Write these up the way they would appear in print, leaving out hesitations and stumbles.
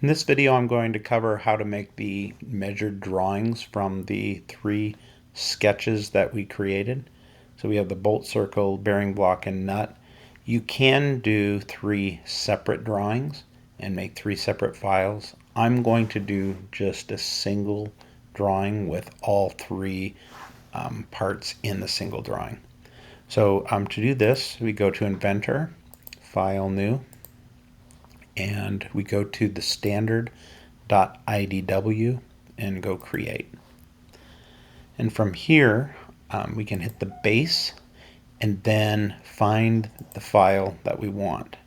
In this video, I'm going to cover how to make the measured drawings from the 3 sketches that we created. So we have the bolt circle, bearing block, and nut. You can do 3 separate drawings and make 3 separate files. I'm going to do just a single drawing with all 3 parts in the single drawing. So to do this, we go to Inventor, File, New, and we go to the standard.idw and go create. And from here, we can hit the base and then find the file that we want.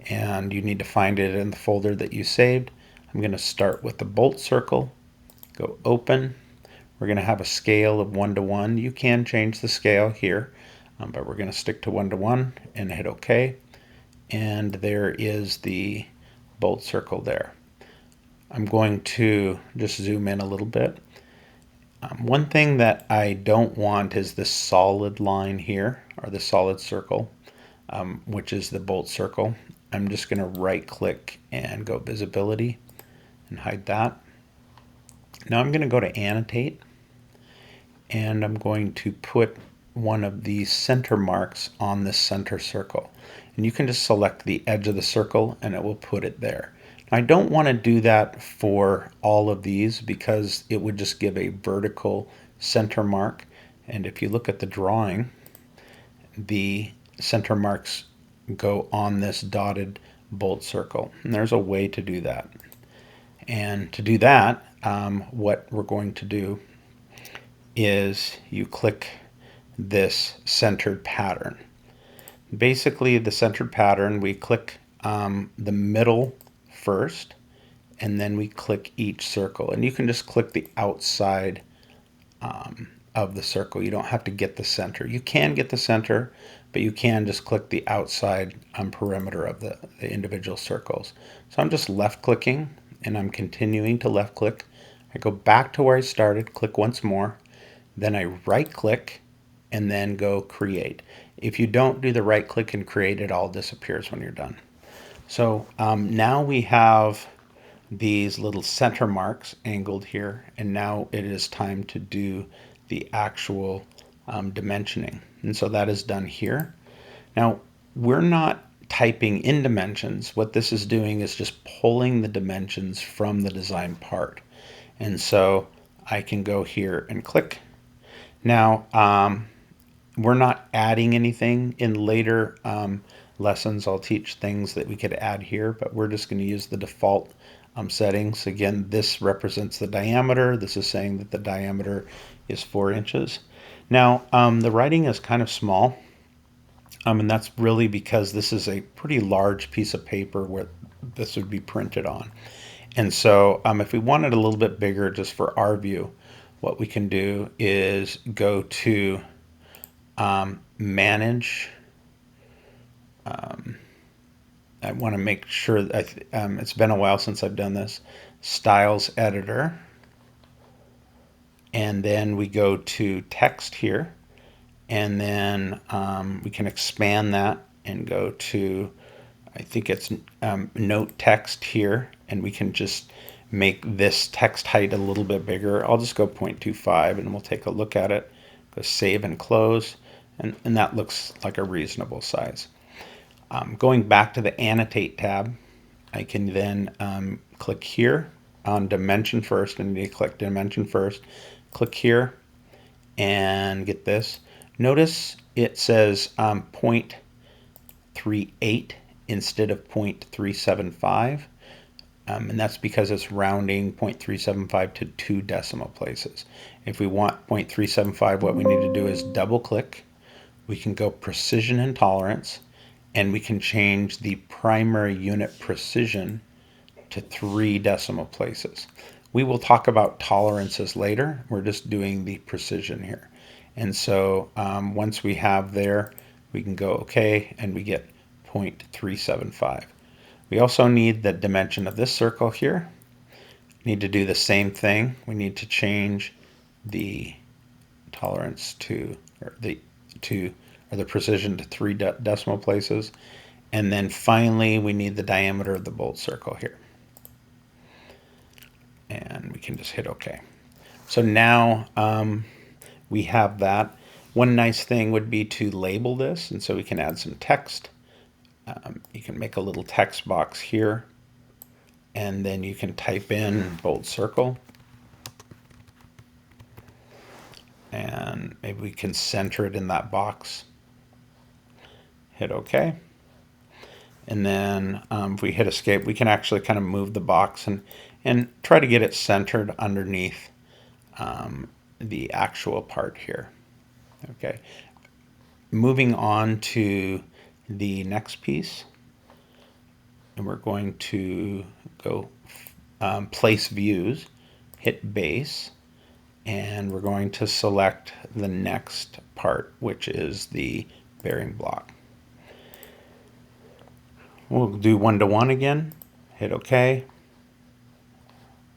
And you need to find it in the folder that you saved. I'm going to start with the bolt circle, go open. We're going to have a scale of 1 to 1. You can change the scale here, but we're going to stick to 1 to 1 and hit OK. And there is the bolt circle there. I'm going to just zoom in a little bit. One thing that I don't want is this solid line here, or the solid circle, which is the bolt circle. I'm just going to right click and go visibility and hide that. Now I'm going to go to annotate, and I'm going to put one of these center marks on this center circle. And you can just select the edge of the circle and it will put it there. Now, I don't want to do that for all of these because it would just give a vertical center mark. And if you look at the drawing, the center marks go on this dotted bolt circle. And there's a way to do that. And to do that, what we're going to do is you click this centered pattern. Basically, the centered pattern, we click the middle first, and then we click each circle. And you can just click the outside of the circle. You don't have to get the center. You can get the center, but you can just click the outside perimeter of the individual circles. So I'm just left clicking, and I'm continuing to left click. I go back to where I started, click once more, then I right click, and then go create. If you don't do the right click and create, it all disappears when you're done. So now we have these little center marks angled here, and now it is time to do the actual dimensioning. And so that is done here. Now we're not typing in dimensions. What this is doing is just pulling the dimensions from the design part. And so I can go here and click. Now we're not adding anything. In later lessons, I'll teach things that we could add here, but we're just going to use the default settings. Again, this represents the diameter. This is saying that the diameter is 4 inches. Now, the writing is kind of small, and that's really because this is a pretty large piece of paper where this would be printed on. And so if we want it a little bit bigger just for our view, what we can do is go to manage. I want to make sure that it's been a while since I've done this. Styles editor. And then we go to text here. And then we can expand that and go to, I think it's note text here. And we can just make this text height a little bit bigger. I'll just go 0.25 and we'll take a look at it. Go save and close. And that looks like a reasonable size. Going back to the annotate tab, I can then click here on dimension first, and you click dimension first. Click here and get this. Notice it says 0.38 instead of 0.375. And that's because it's rounding 0.375 to 2 decimal places. If we want 0.375, what we need to do is double click. We can go precision and tolerance, and we can change the primary unit precision to 3 decimal places. We will talk about tolerances later. We're just doing the precision here. And so once we have there, we can go OK, and we get 0.375. We also need the dimension of this circle here. We need to do the same thing. We need to change the tolerance to, or the precision to 3 decimal places. And then finally, we need the diameter of the bolt circle here. and we can just hit OK. So now we have that. One nice thing would be to label this, and so we can add some text. You can make a little text box here, and then you can type in bold circle. And maybe we can center it in that box. Hit OK. And then if we hit escape, we can actually kind of move the box and try to get it centered underneath the actual part here. Okay. Moving on to the next piece, and we're going to go place views, hit base, and we're going to select the next part, which is the bearing block. We'll do 1-to-1 again, hit OK.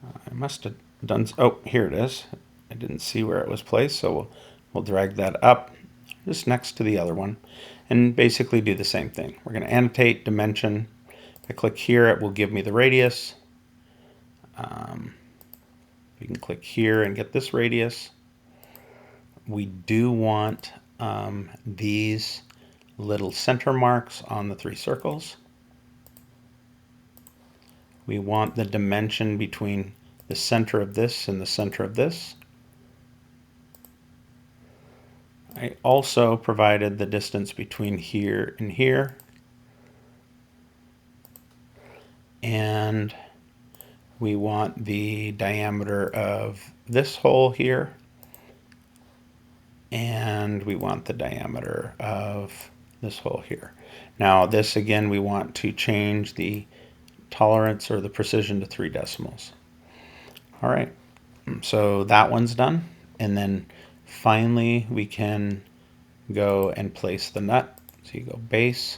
I must have done, oh, here it is. I didn't see where it was placed, so we'll drag that up just next to the other one and basically do the same thing. We're going to annotate dimension. If I click here, it will give me the radius. We can click here and get this radius. We do want these little center marks on the 3 circles. We want the dimension between the center of this and the center of this. I also provided the distance between here and here. And we want the diameter of this hole here. And we want the diameter of this hole here. Now this again, we want to change the tolerance or the precision to 3 decimals. All right, so that one's done. And then finally we can go and place the nut. So you go base,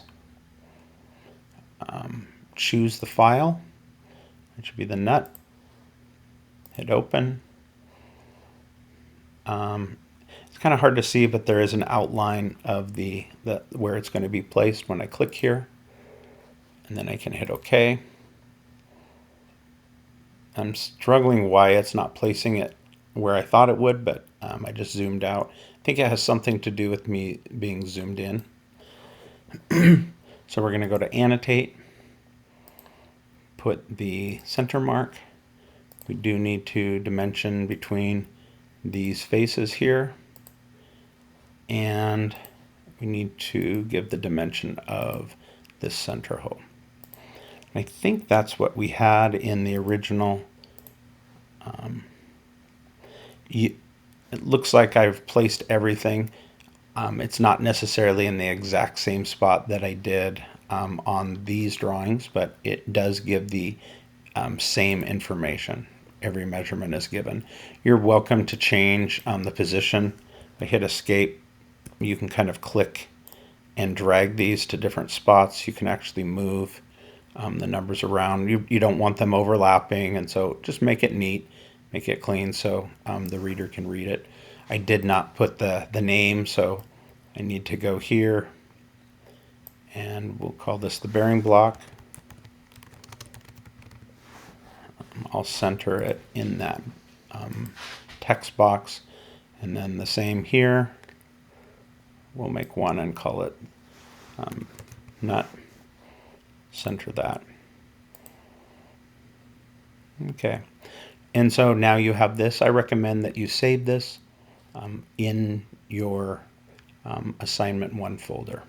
choose the file, it should be the nut, hit open. It's kind of hard to see, but there is an outline of the where it's going to be placed when I click here, and then I can hit OK. I'm struggling why it's not placing it where I thought it would, but I just zoomed out. I think it has something to do with me being zoomed in. So we're going to go to annotate, put the center mark. We do need to dimension between these faces here, and we need to give the dimension of this center hole. I think that's what we had in the original. It looks like I've placed everything. It's not necessarily in the exact same spot that I did on these drawings, but it does give the same information. Every measurement is given. You're welcome to change the position. I hit escape. You can kind of click and drag these to different spots. You can actually move the numbers around. You don't want them overlapping, and so just make it neat, make it clean so the reader can read it. I did not put the name, so I need to go here, and we'll call this the bearing block. I'll center it in that text box, and then the same here. We'll make one and call it nut. Center that. Okay, and so now you have this. I recommend that you save this in your assignment 1 folder.